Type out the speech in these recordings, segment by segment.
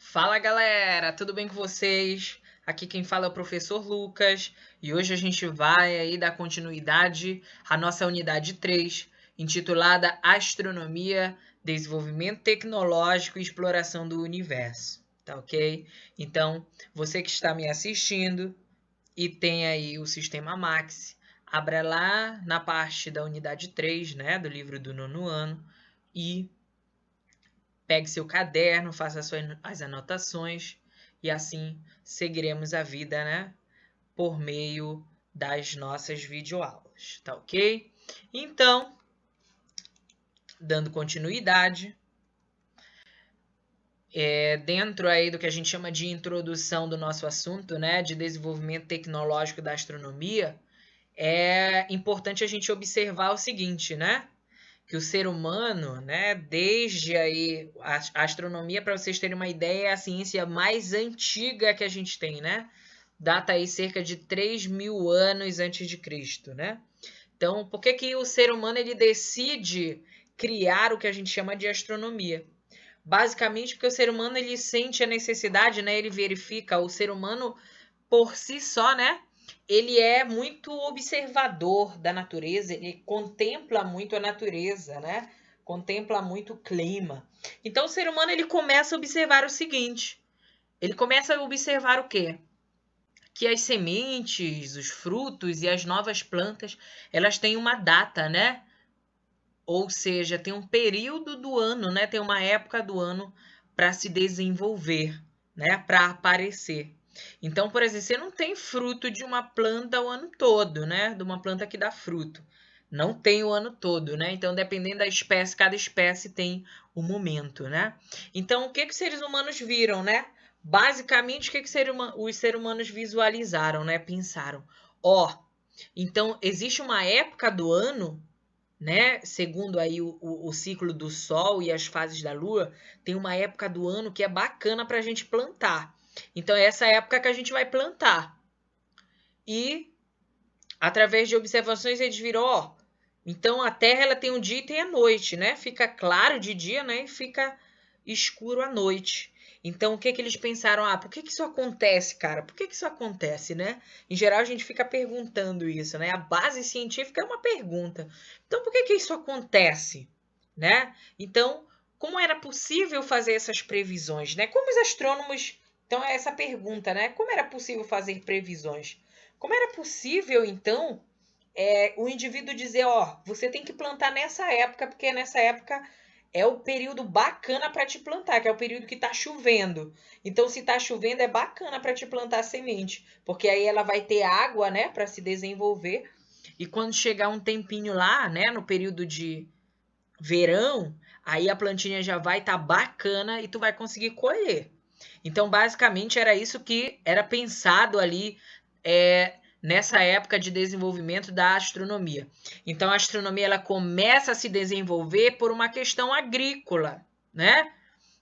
Fala galera, tudo bem com vocês? Aqui quem fala é o professor Lucas e hoje a gente vai aí dar continuidade à nossa unidade 3, intitulada Astronomia, Desenvolvimento Tecnológico e Exploração do Universo, tá ok? Então, você que está me assistindo e tem aí o sistema Max, abra lá na parte da unidade 3, né, do livro do nono ano e pegue seu caderno, faça as anotações e assim seguiremos a vida, né? Por meio das nossas videoaulas, tá ok? Então, dando continuidade, dentro aí do que a gente chama de introdução do nosso assunto, né? De desenvolvimento tecnológico da astronomia, é importante a gente observar o seguinte, né? Que o ser humano, né, desde aí a astronomia, para vocês terem uma ideia, é a ciência mais antiga que a gente tem, né? Data aí cerca de 3.000 anos antes de Cristo, né? Então, por que que o ser humano ele decide criar o que a gente chama de astronomia? Basicamente porque o ser humano ele sente a necessidade, né? Ele verifica o ser humano por si só, né? Ele é muito observador da natureza, ele contempla muito a natureza, né? Contempla muito o clima. Então o ser humano ele começa a observar o seguinte: ele começa a observar o quê? Que as sementes, os frutos e as novas plantas, elas têm uma data, né? Ou seja, tem um período do ano, né? Tem uma época do ano para se desenvolver, né? Para aparecer. Então, por exemplo, você não tem fruto de uma planta o ano todo, né? De uma planta que dá fruto. Não tem o ano todo, né? Então, dependendo da espécie, cada espécie tem um momento, né? Então, o que que os seres humanos viram, né? Basicamente, o que que os seres humanos visualizaram, né? Pensaram, ó, então existe uma época do ano, né? Segundo aí o ciclo do Sol e as fases da Lua, tem uma época do ano que é bacana para a gente plantar. Então é essa época que a gente vai plantar. E através de observações eles viram, ó, então a Terra ela tem um dia e tem a noite, né? Fica claro de dia, né? E fica escuro à noite. Então, o que que eles pensaram? Ah, por que que isso acontece, cara? Por que que isso acontece, né? Em geral, a gente fica perguntando isso, né? A base científica é uma pergunta. Então, por que que isso acontece, né? Então, como era possível fazer essas previsões, né? Como os astrônomos... Então, é essa pergunta, né? Como era possível fazer previsões? Como era possível, então, o indivíduo dizer, ó, você tem que plantar nessa época, porque nessa época é o período bacana para te plantar, que é o período que está chovendo. Então, se está chovendo, é bacana para te plantar a semente, porque aí ela vai ter água, né, para se desenvolver. E quando chegar um tempinho lá, né, no período de verão, aí a plantinha já vai estar bacana e tu vai conseguir colher. Então, basicamente, era isso que era pensado ali nessa época de desenvolvimento da astronomia. Então, a astronomia ela começa a se desenvolver por uma questão agrícola, né?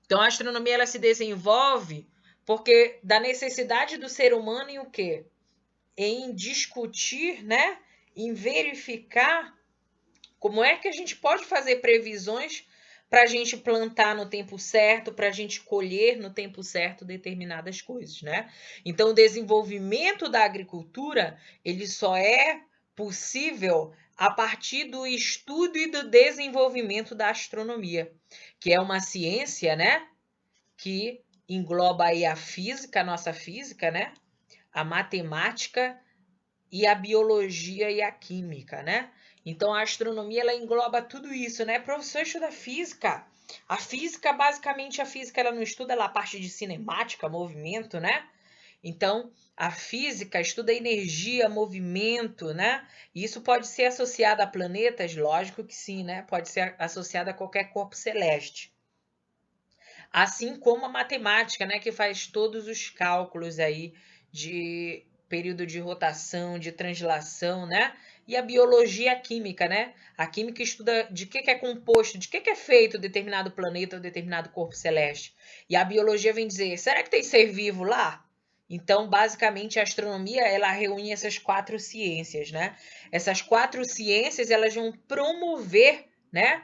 Então, a astronomia ela se desenvolve porque da necessidade do ser humano em o quê? Em discutir, né? Em verificar como é que a gente pode fazer previsões para a gente plantar no tempo certo, para a gente colher no tempo certo determinadas coisas, né? Então, o desenvolvimento da agricultura ele só é possível a partir do estudo e do desenvolvimento da astronomia, que é uma ciência, né? Que engloba aí a física, a nossa física, né? A matemática e a biologia e a química, né? Então a astronomia ela engloba tudo isso, né? Professor estuda física. A física, basicamente, a física ela não estuda lá a parte de cinemática, movimento, né? Então, a física estuda energia, movimento, né? E isso pode ser associado a planetas? Lógico que sim, né? Pode ser associado a qualquer corpo celeste. Assim como a matemática, né, que faz todos os cálculos aí de período de rotação, de translação, né? E a biologia a química, né? A química estuda de que é composto, de que é feito determinado planeta ou determinado corpo celeste. E a biologia vem dizer, será que tem ser vivo lá? Então, basicamente, a astronomia, ela reúne essas quatro ciências, né? Essas quatro ciências, elas vão promover, né,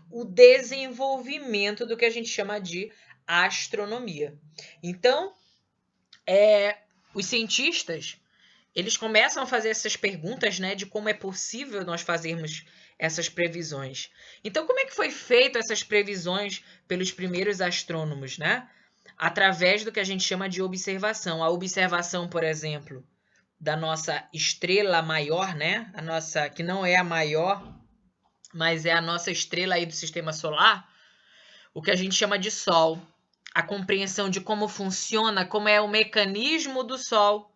o desenvolvimento do que a gente chama de a astronomia. Então, os cientistas, eles começam a fazer essas perguntas, né, de como é possível nós fazermos essas previsões. Então, como é que foi feito essas previsões pelos primeiros astrônomos, né? Através do que a gente chama de observação. A observação, por exemplo, da nossa estrela maior, né? A nossa, que não é a maior, mas é a nossa estrela aí do sistema solar, o que a gente chama de Sol. A compreensão de como funciona, como é o mecanismo do Sol,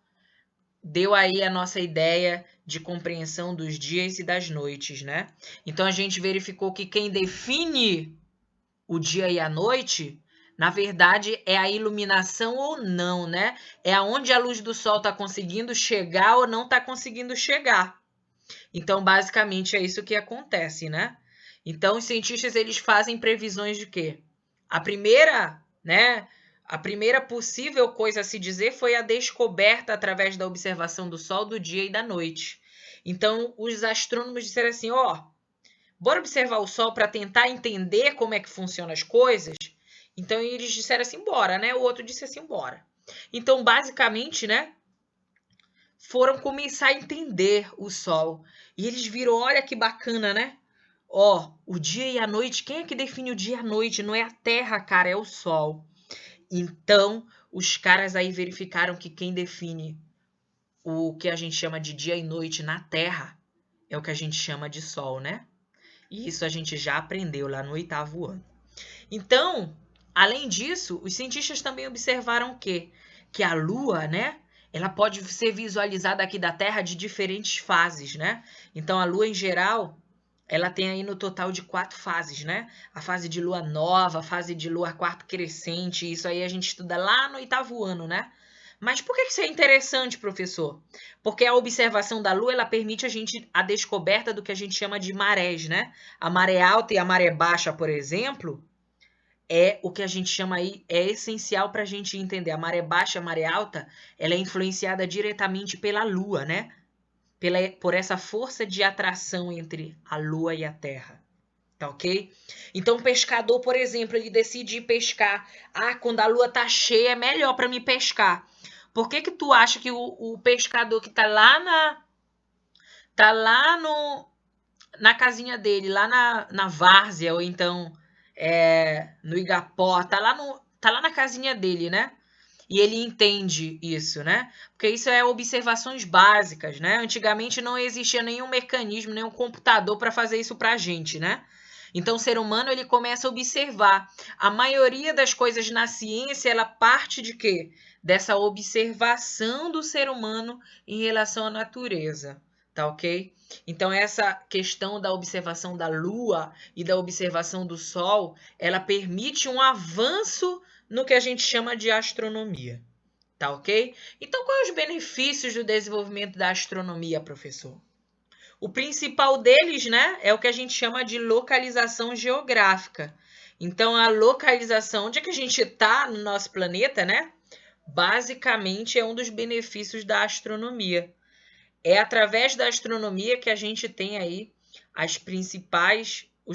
deu aí a nossa ideia de compreensão dos dias e das noites, né? Então a gente verificou que quem define o dia e a noite, na verdade, é a iluminação ou não, né? É aonde a luz do sol está conseguindo chegar ou não está conseguindo chegar. Então, basicamente, é isso que acontece, né? Então, os cientistas, eles fazem previsões de quê? A primeira, né? A primeira possível coisa a se dizer foi a descoberta através da observação do sol, do dia e da noite. Então, os astrônomos disseram assim, bora observar o sol para tentar entender como é que funcionam as coisas? Então, eles disseram assim, bora, né? O outro disse assim, bora. Então, basicamente, né? Foram começar a entender o sol. E eles viram, olha que bacana, né? O dia e a noite, quem é que define o dia e a noite? Não é a Terra, cara, é o sol. Então, os caras aí verificaram que quem define o que a gente chama de dia e noite na Terra é o que a gente chama de sol, né? E isso a gente já aprendeu lá no 8º ano. Então, além disso, os cientistas também observaram o quê? Que a Lua, né? Ela pode ser visualizada aqui da Terra de diferentes fases, né? Então, a Lua, em geral, ela tem aí no total de 4 fases, né? A fase de lua nova, a fase de lua quarto crescente, isso aí a gente estuda lá no 8º ano, né? Mas por que isso é interessante, professor? Porque a observação da lua, ela permite a descoberta do que a gente chama de marés, né? A maré alta e a maré baixa, por exemplo, é o que a gente chama aí, é essencial para a gente entender. A maré baixa e a maré alta, ela é influenciada diretamente pela lua, né? Por essa força de atração entre a Lua e a Terra, tá ok? Então o pescador, por exemplo, ele decide ir pescar. Quando a Lua tá cheia é melhor para me pescar. Por que tu acha que o pescador que tá lá na casinha dele, lá na várzea, ou então no Igapó, tá lá na casinha dele, né? E ele entende isso, né? Porque isso é observações básicas, né? Antigamente não existia nenhum mecanismo, nenhum computador para fazer isso para a gente, né? Então o ser humano ele começa a observar. A maioria das coisas na ciência ela parte de quê? Dessa observação do ser humano em relação à natureza, tá ok? Então essa questão da observação da Lua e da observação do Sol, ela permite um avanço no que a gente chama de astronomia, tá ok? Então, quais os benefícios do desenvolvimento da astronomia, professor? O principal deles, né, é o que a gente chama de localização geográfica. Então, a localização, onde é que a gente está no nosso planeta, né? Basicamente, é um dos benefícios da astronomia. É através da astronomia que a gente tem aí os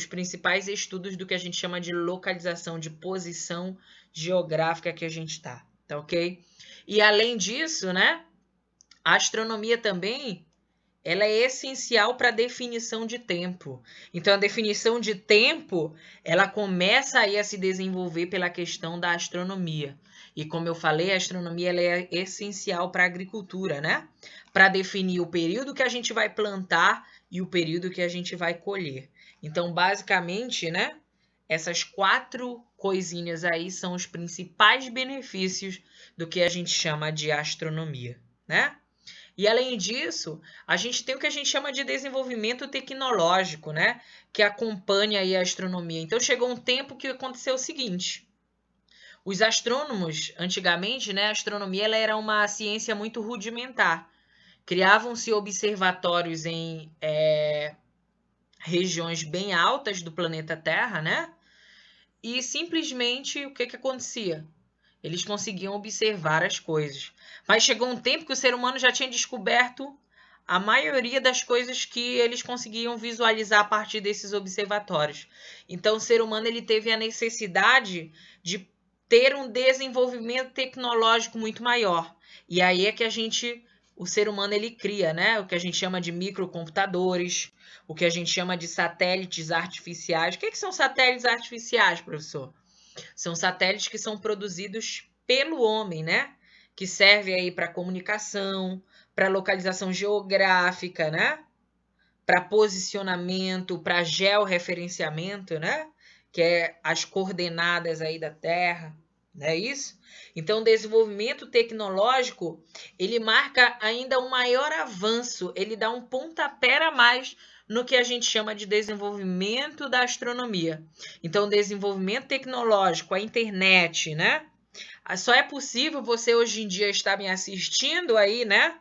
principais estudos do que a gente chama de localização, de posição geográfica que a gente está, tá ok? E além disso, né, a astronomia também ela é essencial para a definição de tempo. Então, a definição de tempo, ela começa aí a se desenvolver pela questão da astronomia. E como eu falei, a astronomia ela é essencial para a agricultura, né? Para definir o período que a gente vai plantar e o período que a gente vai colher. Então, basicamente, né? Essas 4 coisinhas aí são os principais benefícios do que a gente chama de astronomia, né? E além disso, a gente tem o que a gente chama de desenvolvimento tecnológico, né? Que acompanha aí a astronomia. Então chegou um tempo que aconteceu o seguinte: os astrônomos, antigamente, né, a astronomia ela era uma ciência muito rudimentar. Criavam-se observatórios em regiões bem altas do planeta Terra, né? E simplesmente o que acontecia? Eles conseguiam observar as coisas. Mas chegou um tempo que o ser humano já tinha descoberto a maioria das coisas que eles conseguiam visualizar a partir desses observatórios. Então, o ser humano ele teve a necessidade de ter um desenvolvimento tecnológico muito maior. E aí é que o ser humano ele cria, né? O que a gente chama de microcomputadores, o que a gente chama de satélites artificiais. O que são satélites artificiais, professor? São satélites que são produzidos pelo homem, né? Que servem aí para comunicação, para localização geográfica, né? Para posicionamento, para georreferenciamento, né? Que é as coordenadas aí da Terra, não é isso? Então, o desenvolvimento tecnológico, ele marca ainda um maior avanço, ele dá um pontapé a mais no que a gente chama de desenvolvimento da astronomia. Então, o desenvolvimento tecnológico, a internet, né? Só é possível você hoje em dia estar me assistindo aí, né?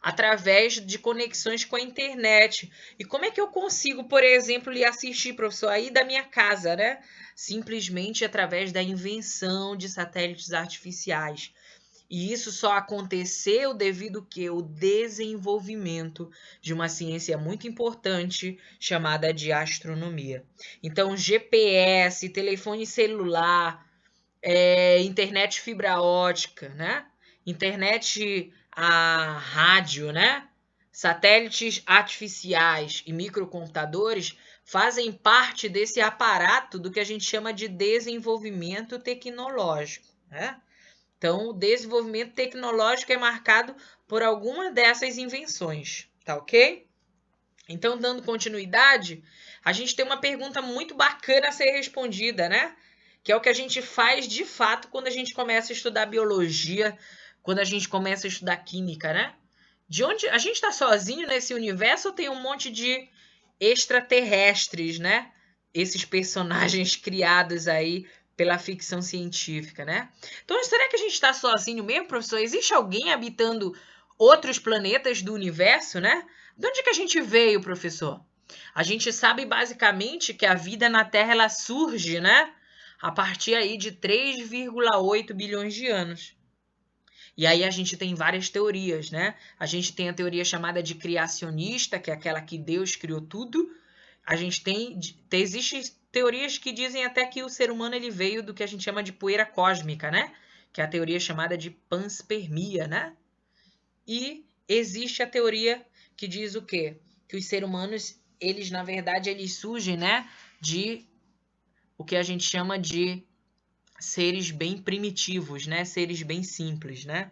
Através de conexões com a internet. E como é que eu consigo, por exemplo, lhe assistir, professor, aí da minha casa, né? Simplesmente através da invenção de satélites artificiais. E isso só aconteceu devido ao desenvolvimento de uma ciência muito importante chamada de astronomia. Então, GPS, telefone celular, internet fibra ótica, né? Internet a rádio, né? Satélites artificiais e microcomputadores fazem parte desse aparato do que a gente chama de desenvolvimento tecnológico, né? Então, o desenvolvimento tecnológico é marcado por alguma dessas invenções, tá ok? Então, dando continuidade, a gente tem uma pergunta muito bacana a ser respondida, né? Que é o que a gente faz de fato quando a gente começa a estudar biologia, quando a gente começa a estudar química, né? De onde a gente está sozinho nesse universo ou tem um monte de extraterrestres, né? Esses personagens criados aí pela ficção científica, né? Então, será que a gente está sozinho mesmo, professor? Existe alguém habitando outros planetas do universo, né? De onde que a gente veio, professor? A gente sabe basicamente que a vida na Terra ela surge, né? A partir aí de 3,8 bilhões de anos. E aí a gente tem várias teorias, né? A gente tem a teoria chamada de criacionista, que é aquela que Deus criou tudo. A gente existem teorias que dizem até que o ser humano ele veio do que a gente chama de poeira cósmica, né? Que é a teoria chamada de panspermia, né? E existe a teoria que diz o quê? Que os seres humanos, eles na verdade, eles surgem, né? De o que a gente chama de seres bem primitivos, né? Seres bem simples, né?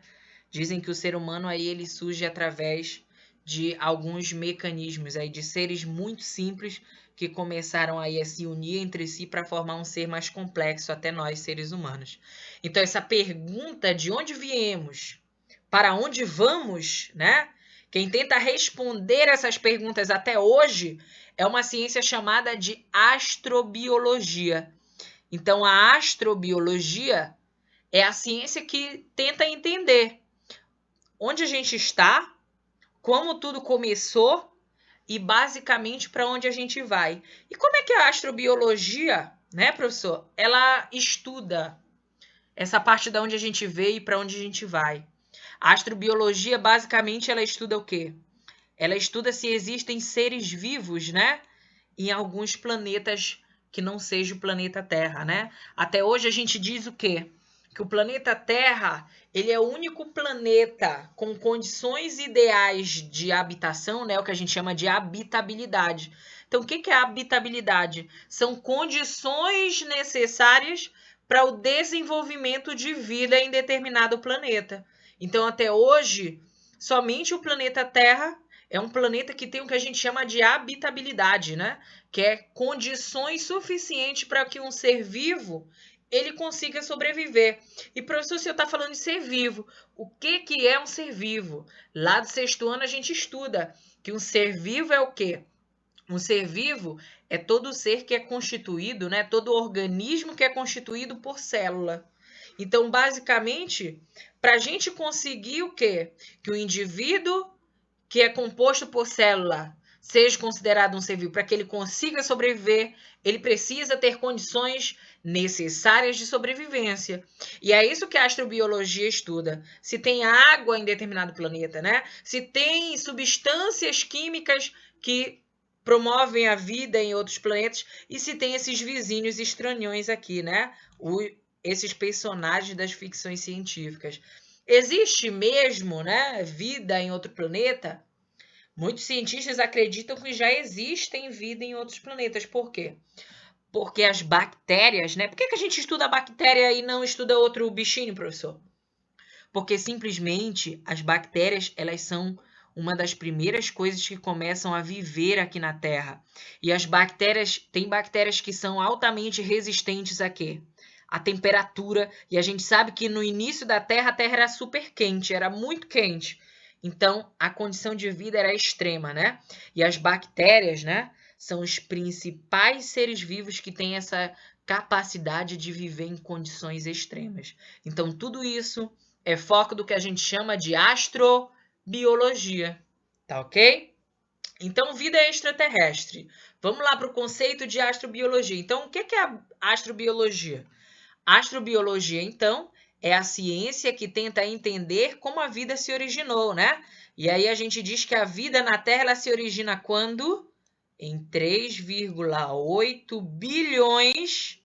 Dizem que o ser humano aí ele surge através de alguns mecanismos aí de seres muito simples que começaram aí a se unir entre si para formar um ser mais complexo até nós seres humanos. Então essa pergunta de onde viemos, para onde vamos, né? Quem tenta responder essas perguntas até hoje é uma ciência chamada de astrobiologia. Então, a astrobiologia é a ciência que tenta entender onde a gente está, como tudo começou e basicamente para onde a gente vai. E como é que a astrobiologia, né, professor, ela estuda essa parte de onde a gente veio e para onde a gente vai? A astrobiologia, basicamente, ela estuda o quê? Ela estuda se existem seres vivos, né, em alguns planetas que não seja o planeta Terra, né? Até hoje a gente diz o quê? Que o planeta Terra, ele é o único planeta com condições ideais de habitação, né? O que a gente chama de habitabilidade. Então, o que é habitabilidade? São condições necessárias para o desenvolvimento de vida em determinado planeta. Então, até hoje, somente o planeta Terra é um planeta que tem o que a gente chama de habitabilidade, né? Que é condições suficientes para que um ser vivo ele consiga sobreviver. E, professor, se eu está falando de ser vivo, o que é um ser vivo? Lá do 6º ano a gente estuda que um ser vivo é o quê? Um ser vivo é todo ser que é constituído, né? Todo organismo que é constituído por célula. Então, basicamente, para a gente conseguir o quê? Que o indivíduo que é composto por célula seja considerado um ser vivo, para que ele consiga sobreviver, ele precisa ter condições necessárias de sobrevivência. E é isso que a astrobiologia estuda. Se tem água em determinado planeta, né? Se tem substâncias químicas que promovem a vida em outros planetas e se tem esses vizinhos estranhões aqui, né? esses personagens das ficções científicas. Existe mesmo, né, vida em outro planeta? Muitos cientistas acreditam que já existem vida em outros planetas. Por quê? Porque as bactérias, né? Por que a gente estuda a bactéria e não estuda outro bichinho, professor? Porque simplesmente as bactérias, elas são uma das primeiras coisas que começam a viver aqui na Terra. E as bactérias, tem bactérias que são altamente resistentes a quê? A temperatura. E a gente sabe que no início da Terra, a Terra era super quente, era muito quente. Então, a condição de vida era extrema, né? E as bactérias, né, são os principais seres vivos que têm essa capacidade de viver em condições extremas. Então, tudo isso é foco do que a gente chama de astrobiologia, tá ok? Então, vida extraterrestre. Vamos lá para o conceito de astrobiologia. Então, o que é a astrobiologia? Astrobiologia, então, é a ciência que tenta entender como a vida se originou, né? E aí a gente diz que a vida na Terra ela se origina quando? Em 3,8 bilhões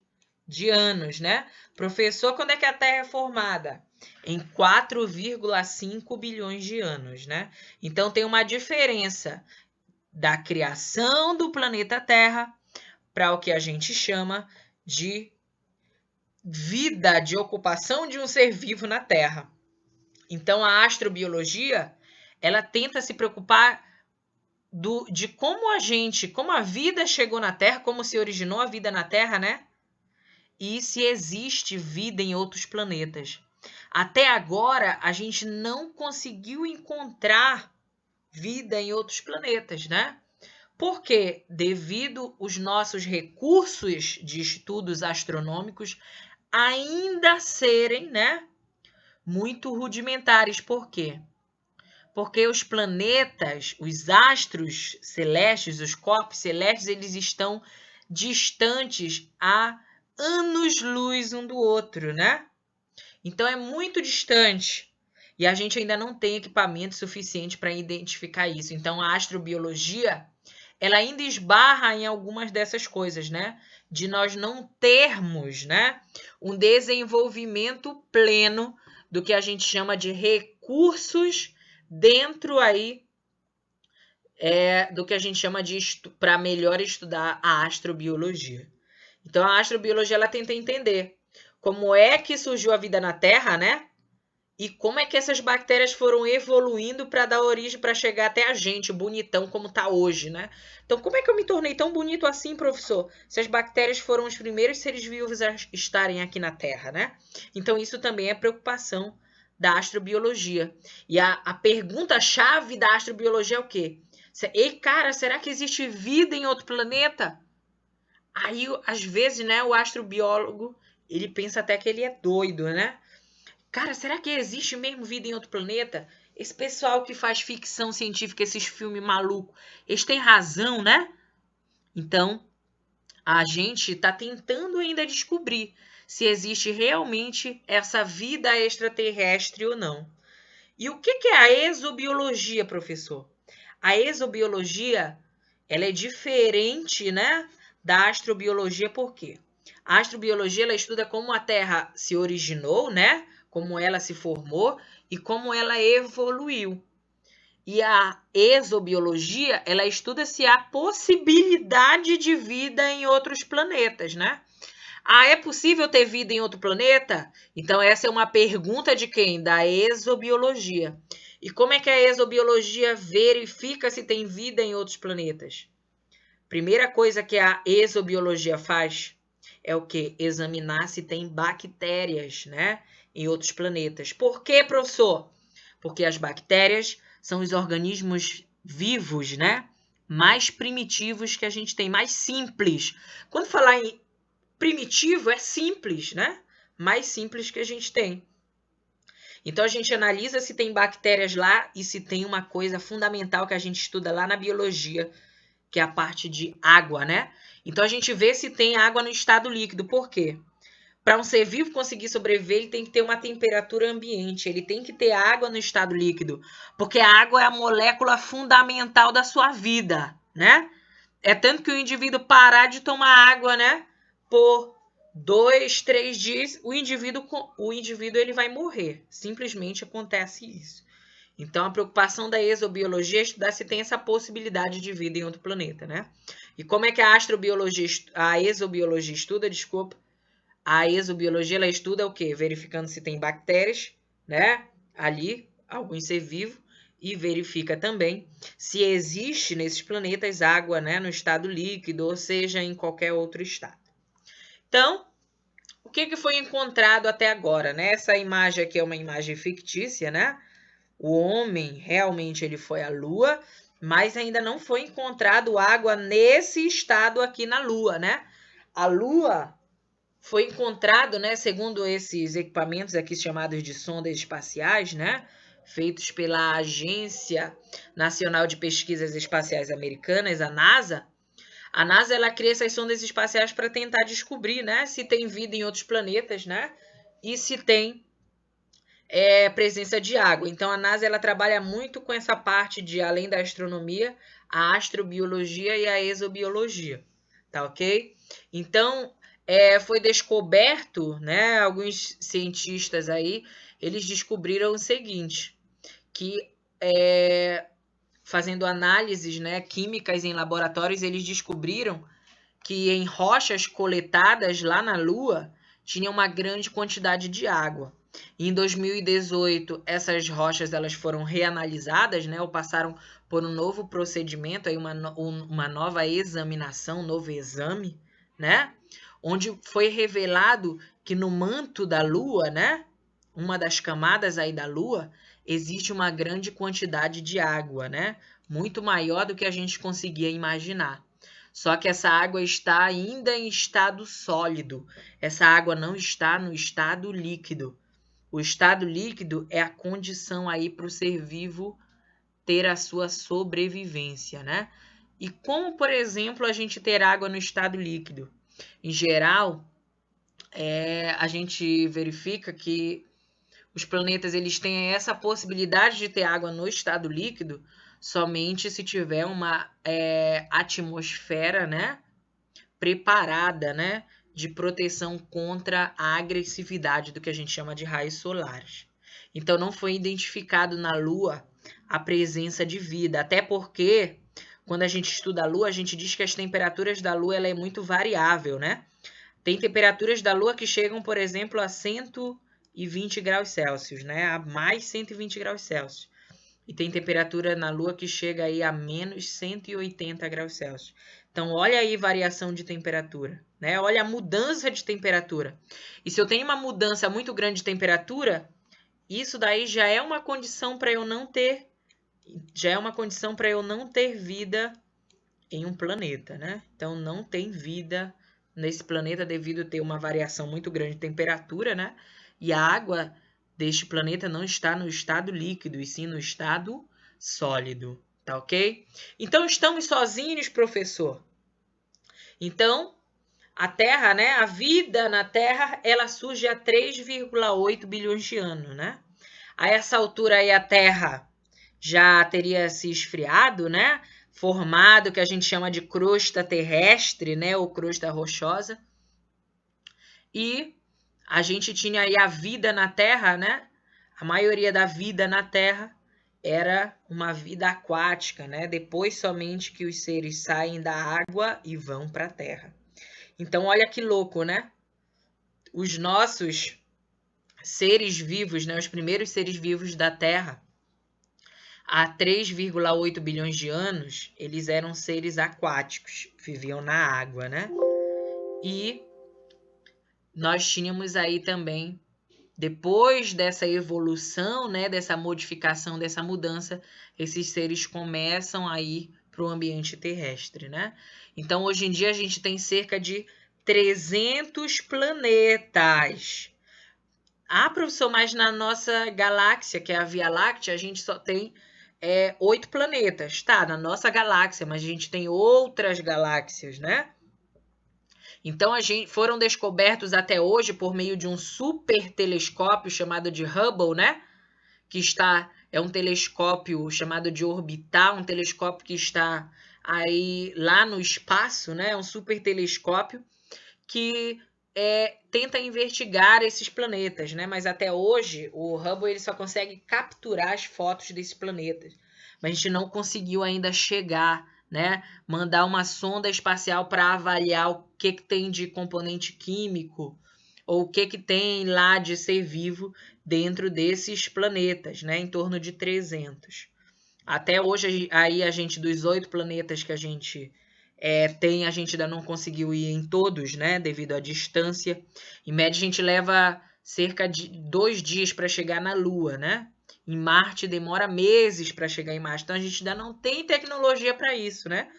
de anos, né? Professor, quando é que a Terra é formada? Em 4,5 bilhões de anos, né? Então tem uma diferença da criação do planeta Terra para o que a gente chama de vida, de ocupação de um ser vivo na Terra. Então a astrobiologia, ela tenta se preocupar de como a vida chegou na Terra, como se originou a vida na Terra, né? E se existe vida em outros planetas. Até agora, a gente não conseguiu encontrar vida em outros planetas, né? Porque, devido os nossos recursos de estudos astronômicos ainda serem, né, muito rudimentares. Por quê? Porque os planetas, os astros celestes, os corpos celestes, eles estão distantes a anos-luz um do outro, né? Então é muito distante. E a gente ainda não tem equipamento suficiente para identificar isso. Então a astrobiologia, ela ainda esbarra em algumas dessas coisas, né? De nós não termos, né, um desenvolvimento pleno do que a gente chama de recursos dentro aí do que a gente chama de para melhor estudar a astrobiologia. Então a astrobiologia ela tenta entender como é que surgiu a vida na Terra, né? E como é que essas bactérias foram evoluindo para dar origem para chegar até a gente, bonitão como está hoje, né? Então, como é que eu me tornei tão bonito assim, professor? Se as bactérias foram os primeiros seres vivos a estarem aqui na Terra, né? Então, isso também é preocupação da astrobiologia. E a pergunta-chave da astrobiologia é o quê? Ei, cara, será que existe vida em outro planeta? Aí, às vezes, né, o astrobiólogo, ele pensa até que ele é doido, né? Cara, será que existe mesmo vida em outro planeta? Esse pessoal que faz ficção científica, esses filmes malucos, eles têm razão, né? Então, a gente está tentando ainda descobrir se existe realmente essa vida extraterrestre ou não. E o que é a exobiologia, professor? A exobiologia, ela é diferente, né, da astrobiologia, por quê? A astrobiologia, ela estuda como a Terra se originou, né, como ela se formou e como ela evoluiu. E a exobiologia, ela estuda se há possibilidade de vida em outros planetas, né? Ah, é possível ter vida em outro planeta? Então, essa é uma pergunta de quem? Da exobiologia. E como é que a exobiologia verifica se tem vida em outros planetas? Primeira coisa que a exobiologia faz é o quê? Examinar se tem bactérias, né, em outros planetas. Por quê, professor? Porque as bactérias são os organismos vivos, né, mais primitivos que a gente tem, mais simples. Quando falar em primitivo, é simples, né? Mais simples que a gente tem. Então a gente analisa se tem bactérias lá e se tem uma coisa fundamental que a gente estuda lá na biologia, que é a parte de água, né? Então a gente vê se tem água no estado líquido. Por quê? Para um ser vivo conseguir sobreviver, ele tem que ter uma temperatura ambiente, ele tem que ter água no estado líquido, porque a água é a molécula fundamental da sua vida, né? É tanto que o indivíduo parar de tomar água, né, por 2, 3 dias, o indivíduo ele vai morrer. Simplesmente acontece isso. Então, a preocupação da exobiologia é estudar se tem essa possibilidade de vida em outro planeta, né? E como é que a exobiologia estuda, desculpa, a exobiologia ela estuda o quê? Verificando se tem bactérias, né? Ali, algum ser vivo, e verifica também se existe nesses planetas água, né? No estado líquido, ou seja, em qualquer outro estado. Então, o que foi encontrado até agora, né? Essa imagem aqui é uma imagem fictícia, né? O homem realmente ele foi à Lua, mas ainda não foi encontrado água nesse estado aqui na Lua, né? A Lua foi encontrado, né, segundo esses equipamentos aqui chamados de sondas espaciais, né, feitos pela Agência Nacional de Pesquisas Espaciais Americanas, a NASA. A NASA ela cria essas sondas espaciais para tentar descobrir, né, se tem vida em outros planetas, né, e se tem presença de água. Então a NASA ela trabalha muito com essa parte de, além da astronomia, a astrobiologia e a exobiologia, tá ok? Então foi descoberto, né? Alguns cientistas aí eles descobriram o seguinte, que fazendo análises, né, químicas em laboratórios, eles descobriram que em rochas coletadas lá na Lua tinha uma grande quantidade de água. Em 2018, essas rochas elas foram reanalisadas, né, ou passaram por um novo procedimento, aí uma nova examinação, um novo exame, né, onde foi revelado que no manto da Lua, né, uma das camadas aí da Lua, existe uma grande quantidade de água, né, muito maior do que a gente conseguia imaginar. Só que essa água está ainda em estado sólido. Essa água não está no estado líquido. O estado líquido é a condição aí para o ser vivo ter a sua sobrevivência, né? E como, por exemplo, a gente ter água no estado líquido? Em geral, a gente verifica que os planetas eles têm essa possibilidade de ter água no estado líquido somente se tiver uma atmosfera, né, preparada, né, de proteção contra a agressividade do que a gente chama de raios solares. Então não foi identificado na Lua a presença de vida, até porque quando a gente estuda a Lua, a gente diz que as temperaturas da Lua ela é muito variável, né? Tem temperaturas da Lua que chegam, por exemplo, a 120 graus Celsius, né? A mais 120 graus Celsius. E tem temperatura na Lua que chega aí a menos 180 graus Celsius. Então, olha aí a variação de temperatura, né? Olha a mudança de temperatura. E se eu tenho uma mudança muito grande de temperatura, isso daí já é uma condição para eu não ter, vida em um planeta, né? Então, não tem vida nesse planeta devido a ter uma variação muito grande de temperatura, né? E a água deste planeta não está no estado líquido, e sim no estado sólido, tá ok? Então, estamos sozinhos, professor? Então, a Terra, né? A vida na Terra, ela surge há 3,8 bilhões de anos, né? A essa altura aí a Terra já teria se esfriado, né? Formado o que a gente chama de crosta terrestre, né? Ou crosta rochosa. E a gente tinha aí a vida na Terra, né? A maioria da vida na Terra era uma vida aquática, né? Depois somente que os seres saem da água e vão para a Terra. Então, olha que louco, né? Os nossos seres vivos, né? Os primeiros seres vivos da Terra, há 3,8 bilhões de anos, eles eram seres aquáticos, viviam na água, né? E nós tínhamos aí também, depois dessa evolução, né, dessa modificação, dessa mudança, esses seres começam a ir para o ambiente terrestre, né? Então, hoje em dia, a gente tem cerca de 300 planetas. Ah, professor, mas na nossa galáxia, que é a Via Láctea, a gente só tem 8 planetas. Tá, na nossa galáxia, mas a gente tem outras galáxias, né? Então, foram descobertos até hoje por meio de um super telescópio chamado de Hubble, né? Que é um telescópio chamado de orbital, um telescópio que está aí lá no espaço, né? Um super telescópio que tenta investigar esses planetas, né? Mas até hoje o Hubble ele só consegue capturar as fotos desses planetas. Mas a gente não conseguiu ainda chegar, né? Mandar uma sonda espacial para avaliar o que tem de componente químico ou o que tem lá de ser vivo dentro desses planetas, né? Em torno de 300. Até hoje, aí a gente, dos 8 planetas que a gente tem, a gente ainda não conseguiu ir em todos, né? Devido à distância. Em média, a gente leva cerca de 2 dias para chegar na Lua, né? Em Marte demora meses para chegar em Marte. Então a gente ainda não tem tecnologia para isso, né?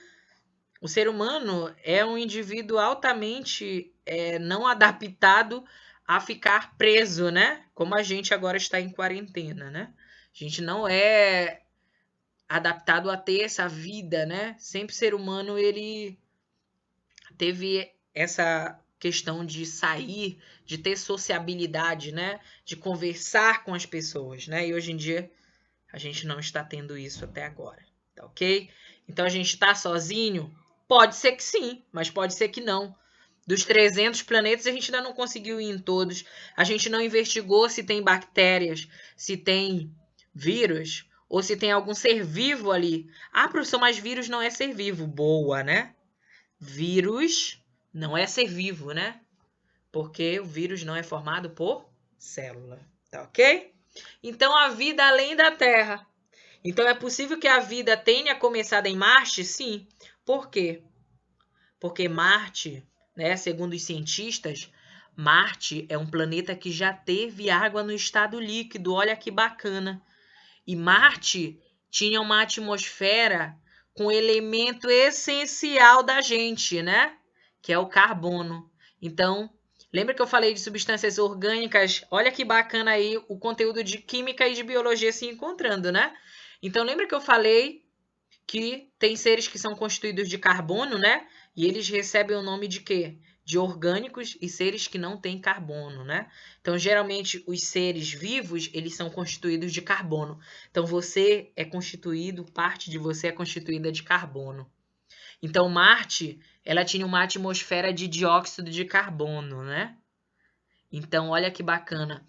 O ser humano é um indivíduo altamente não adaptado a ficar preso, né? Como a gente agora está em quarentena, né? A gente não é adaptado a ter essa vida, né? Sempre o ser humano ele teve essa questão de sair, de ter sociabilidade, né? De conversar com as pessoas, né? E hoje em dia a gente não está tendo isso até agora, tá ok? Então a gente está sozinho? Pode ser que sim, mas pode ser que não. Dos 300 planetas a gente ainda não conseguiu ir em todos. A gente não investigou se tem bactérias, se tem vírus ou se tem algum ser vivo ali. Ah, professor, mas vírus não é ser vivo. Boa, né? Vírus não é ser vivo, né? Porque o vírus não é formado por célula, tá ok? Então, a vida além da Terra. Então, é possível que a vida tenha começado em Marte? Sim. Por quê? Porque Marte, né, segundo os cientistas, Marte é um planeta que já teve água no estado líquido. Olha que bacana. E Marte tinha uma atmosfera com elemento essencial da gente, né? Que é o carbono. Então, lembra que eu falei de substâncias orgânicas? Olha que bacana aí o conteúdo de química e de biologia se encontrando, né? Então, lembra que eu falei que tem seres que são constituídos de carbono, né? E eles recebem o nome de quê? De orgânicos e seres que não têm carbono, né? Então, geralmente, os seres vivos, eles são constituídos de carbono. Então, você é constituído, parte de você é constituída de carbono. Então, Marte, ela tinha uma atmosfera de dióxido de carbono, né? Então, olha que bacana.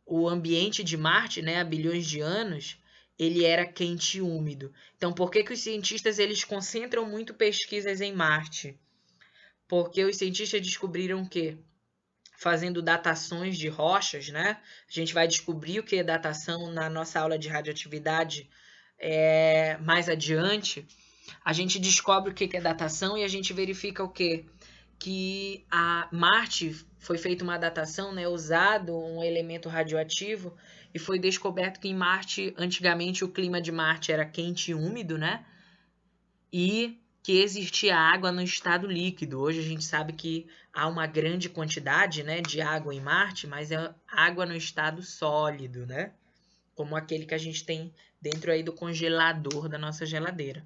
O ambiente de Marte, né, há bilhões de anos, ele era quente e úmido. Então, por que os cientistas eles concentram muito pesquisas em Marte? Porque os cientistas descobriram que, fazendo datações de rochas, né? A gente vai descobrir o que é datação na nossa aula de radioatividade mais adiante. A gente descobre o que é datação e a gente verifica o quê? Que a Marte foi feita uma datação, né, usado um elemento radioativo e foi descoberto que em Marte, antigamente o clima de Marte era quente e úmido, né? E que existia água no estado líquido. Hoje a gente sabe que há uma grande quantidade, né, de água em Marte, mas é água no estado sólido, né? Como aquele que a gente tem dentro aí do congelador da nossa geladeira.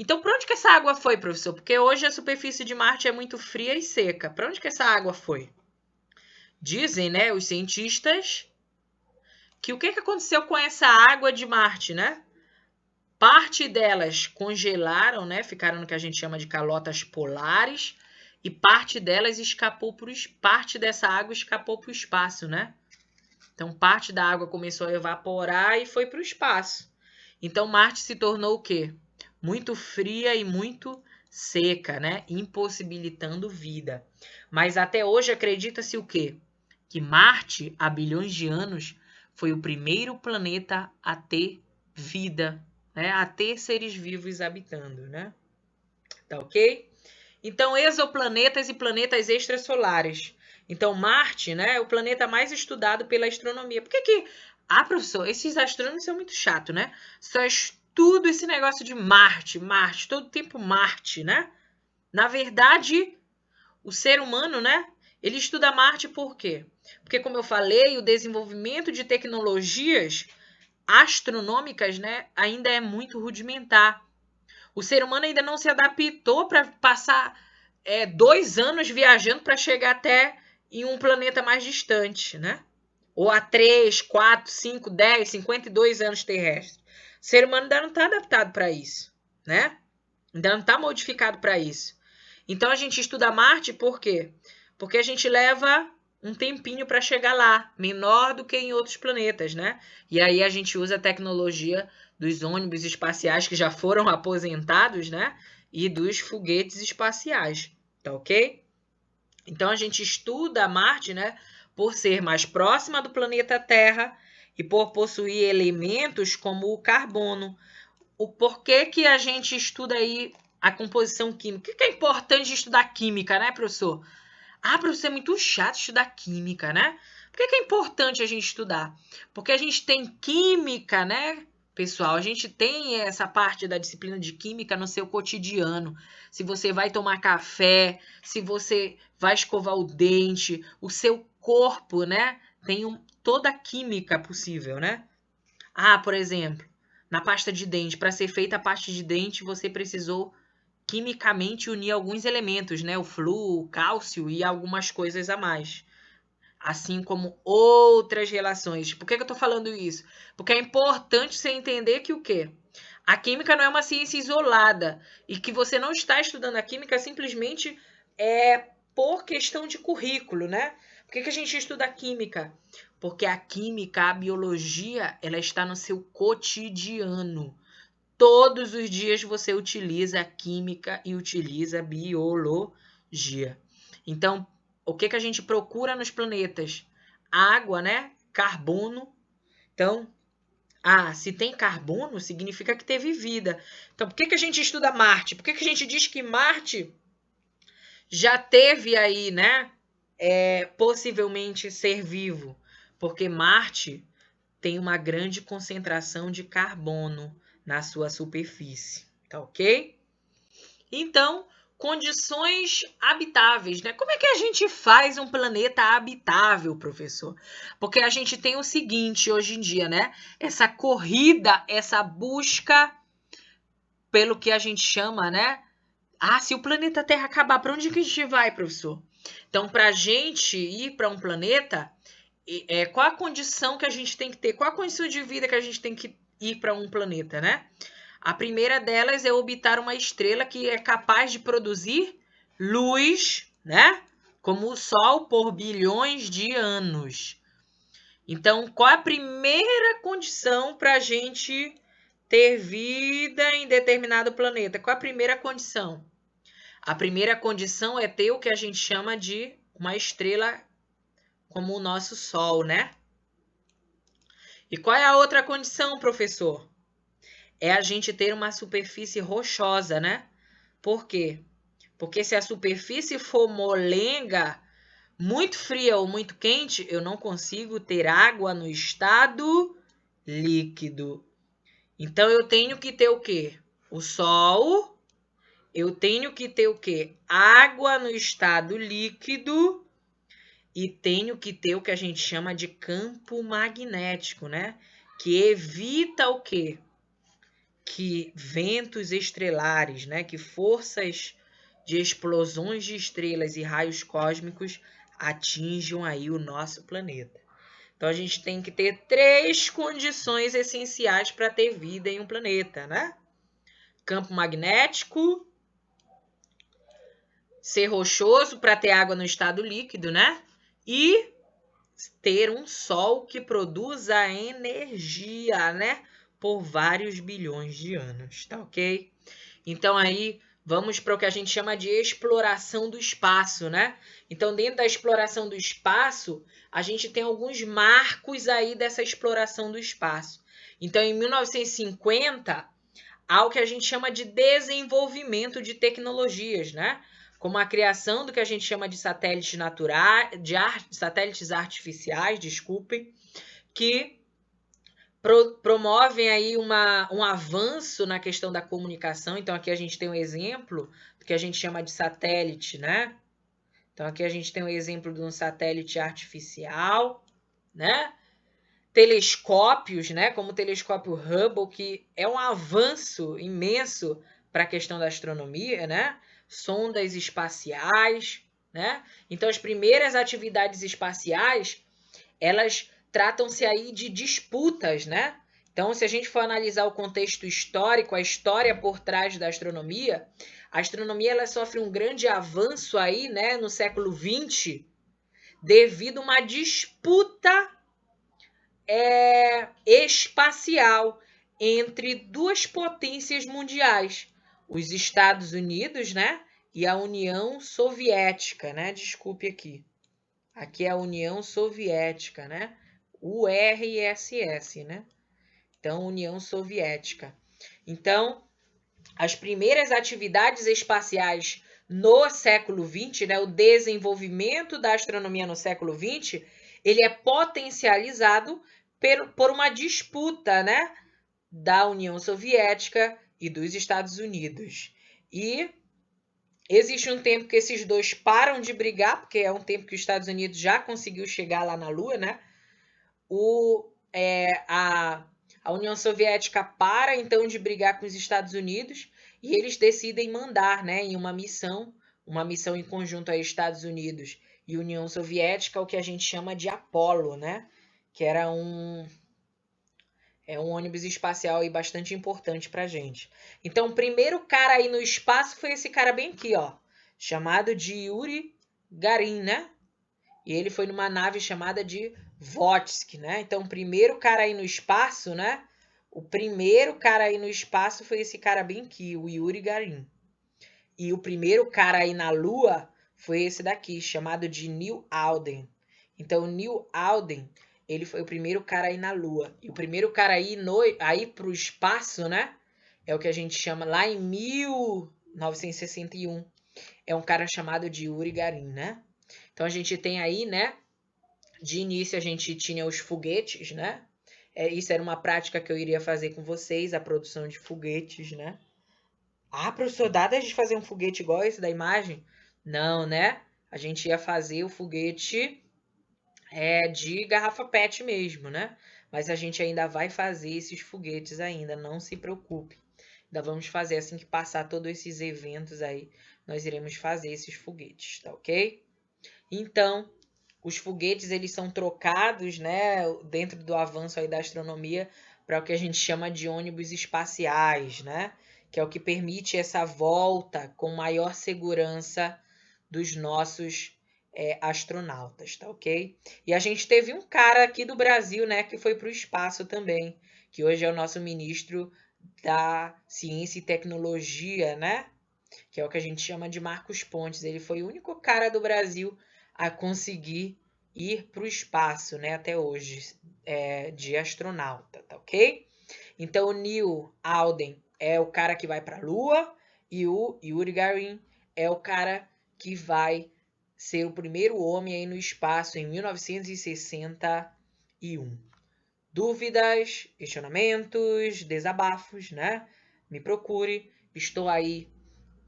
Então, para onde que essa água foi, professor? Porque hoje a superfície de Marte é muito fria e seca. Para onde que essa água foi? Dizem, né, os cientistas, que o que aconteceu com essa água de Marte, né? Parte delas congelaram, né? Ficaram no que a gente chama de calotas polares, e parte delas escapou parte dessa água escapou para o espaço, né? Então, parte da água começou a evaporar e foi para o espaço. Então, Marte se tornou o quê? Muito fria e muito seca, né? Impossibilitando vida. Mas até hoje acredita-se o quê? Que Marte, há bilhões de anos, foi o primeiro planeta a ter vida, né? A ter seres vivos habitando, né? Tá ok? Então, exoplanetas e planetas extrasolares. Então, Marte, né, é o planeta mais estudado pela astronomia. Por que que... Ah, professor, esses astrônomos são muito chatos, né? Só estudo esse negócio de Marte, Marte, todo tempo Marte, né? Na verdade, o ser humano, né, ele estuda Marte por quê? Porque, como eu falei, o desenvolvimento de tecnologias astronômicas, né, ainda é muito rudimentar. O ser humano ainda não se adaptou para passar 2 anos viajando para chegar até em um planeta mais distante, né? Ou a 3, 4, 5, 10, 52 anos terrestres. O ser humano ainda não está adaptado para isso, né? Ainda não está modificado para isso. Então a gente estuda Marte por quê? Porque a gente leva um tempinho para chegar lá, menor do que em outros planetas, né? E aí a gente usa a tecnologia dos ônibus espaciais que já foram aposentados, né? E dos foguetes espaciais, tá ok? Então a gente estuda Marte, né? Por ser mais próxima do planeta Terra e por possuir elementos como o carbono. O porquê que a gente estuda aí a composição química? O que é importante estudar química, né, professor? Ah, professor, é muito chato estudar química, né? Por que é importante a gente estudar? Porque a gente tem química, né, pessoal? A gente tem essa parte da disciplina de química no seu cotidiano. Se você vai tomar café, se você vai escovar o dente, o seu corpo, né, tem toda a química possível, né? Ah, por exemplo, na pasta de dente, para ser feita a pasta de dente, você precisou quimicamente unir alguns elementos, né? O flúor, o cálcio e algumas coisas a mais. Assim como outras relações. Por que eu estou falando isso? Porque é importante você entender que o quê? A química não é uma ciência isolada e que você não está estudando a química simplesmente por questão de currículo, né? Por que a gente estuda a química? Porque a química, a biologia, ela está no seu cotidiano. Todos os dias você utiliza a química e utiliza a biologia. Então, o que a gente procura nos planetas? Água, né? Carbono. Então, se tem carbono, significa que teve vida. Então, por que a gente estuda Marte? Por que a gente diz que Marte já teve aí, né? Possivelmente ser vivo? Porque Marte tem uma grande concentração de carbono na sua superfície, tá ok? Então, condições habitáveis, né? Como é que a gente faz um planeta habitável, professor? Porque a gente tem o seguinte hoje em dia, né? Essa corrida, essa busca pelo que a gente chama, né? Se o planeta Terra acabar, para onde que a gente vai, professor? Então, para a gente ir para um planeta, qual a condição que a gente tem que ter? Qual a condição de vida que a gente tem que ir para um planeta, né? A primeira delas é orbitar uma estrela que é capaz de produzir luz, né? Como o Sol por bilhões de anos. Então, qual a primeira condição para a gente ter vida em determinado planeta? Qual a primeira condição? A primeira condição é ter o que a gente chama de uma estrela como o nosso Sol, né? E qual é a outra condição, professor? É a gente ter uma superfície rochosa, né? Por quê? Porque se a superfície for molenga, muito fria ou muito quente, eu não consigo ter água no estado líquido. Então eu tenho que ter o quê? O Sol. Eu tenho que ter o quê? Água no estado líquido. E tenho que ter o que a gente chama de campo magnético, né? Que evita o quê? Que ventos estrelares, né? Que forças de explosões de estrelas e raios cósmicos atinjam aí o nosso planeta. Então a gente tem que ter 3 condições essenciais para ter vida em um planeta, né? Campo magnético, ser rochoso para ter água no estado líquido, né? E ter um sol que produza energia, né? Por vários bilhões de anos, tá ok? Então aí vamos para o que a gente chama de exploração do espaço, né? Então dentro da exploração do espaço, a gente tem alguns marcos aí dessa exploração do espaço. Então em 1950, há o que a gente chama de desenvolvimento de tecnologias, né? Como a criação do que a gente chama de satélites naturais, satélites artificiais, desculpem, que promovem aí um avanço na questão da comunicação. Então aqui a gente tem um exemplo do que a gente chama de satélite, né? Então aqui a gente tem um exemplo de um satélite artificial, né? Telescópios, né? Como o telescópio Hubble, que é um avanço imenso para a questão da astronomia, né? Sondas espaciais, né? Então as primeiras atividades espaciais, elas tratam-se aí de disputas, né? Então, se a gente for analisar o contexto histórico, a história por trás da astronomia, a astronomia ela sofre um grande avanço aí, né, no século XX, devido a uma disputa espacial entre duas potências mundiais, os Estados Unidos, né, e a União Soviética, né? Desculpe aqui. Aqui é a União Soviética, né? URSS, né? Então, União Soviética. Então, as primeiras atividades espaciais no século XX, né, o desenvolvimento da astronomia no século XX, ele é potencializado por uma disputa, né, da União Soviética e dos Estados Unidos. E existe um tempo que esses dois param de brigar, porque é um tempo que os Estados Unidos já conseguiu chegar lá na Lua, né? A União Soviética para então de brigar com os Estados Unidos e eles decidem mandar, né, em uma missão em conjunto a Estados Unidos e União Soviética, o que a gente chama de Apollo, né? Que era um ônibus espacial aí bastante importante pra gente. Então, o primeiro cara aí no espaço foi esse cara bem aqui, ó, chamado de Yuri Gagarin, né? E ele foi numa nave chamada de Votsky, né? Então, o primeiro cara aí no espaço, né? O primeiro cara aí no espaço foi esse cara bem aqui, o Yuri Gagarin. E o primeiro cara aí na Lua foi esse daqui, chamado de Neil Alden. Então, o Neil Alden, ele foi o primeiro cara aí na Lua. E o primeiro cara aí pro espaço, né? É o que a gente chama lá em 1961. É um cara chamado de Yuri Gagarin, né? Então, a gente tem aí, né? De início, a gente tinha os foguetes, né? Isso era uma prática que eu iria fazer com vocês, a produção de foguetes, né? Ah, professor, dá de fazer um foguete igual esse da imagem? Não, né? A gente ia fazer o foguete de garrafa PET mesmo, né? Mas a gente ainda vai fazer esses foguetes ainda, não se preocupe. Ainda vamos fazer assim que passar todos esses eventos aí, nós iremos fazer esses foguetes, tá ok? Então, os foguetes eles são trocados, né, dentro do avanço aí da astronomia para o que a gente chama de ônibus espaciais, né? Que é o que permite essa volta com maior segurança dos nossos astronautas, tá ok? E a gente teve um cara aqui do Brasil, né, que foi para o espaço também, que hoje é o nosso ministro da Ciência e Tecnologia, né? Que é o que a gente chama de Marcos Pontes. Ele foi o único cara do Brasil a conseguir ir para o espaço, né, até hoje, de astronauta, tá ok? Então, o Neil Alden é o cara que vai para a Lua e o Yuri Gagarin é o cara que vai ser o primeiro homem aí no espaço em 1961. Dúvidas, questionamentos, desabafos, né? Me procure. Estou aí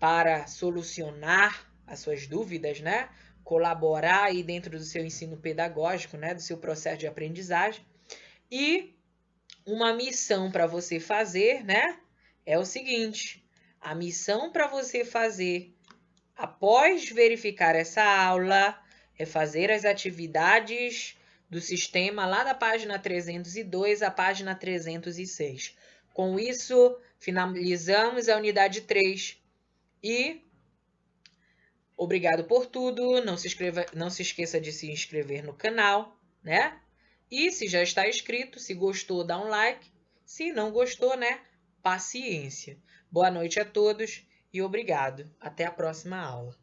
para solucionar as suas dúvidas, né? Colaborar aí dentro do seu ensino pedagógico, né? Do seu processo de aprendizagem. E uma missão para você fazer, né? É o seguinte: a missão para você fazer após verificar essa aula é fazer as atividades do sistema lá da página 302 à página 306. Com isso, finalizamos a unidade 3 e obrigado por tudo. Não se esqueça de se inscrever no canal, né? E se já está inscrito, se gostou, dá um like. Se não gostou, né? Paciência. Boa noite a todos e obrigado. Até a próxima aula.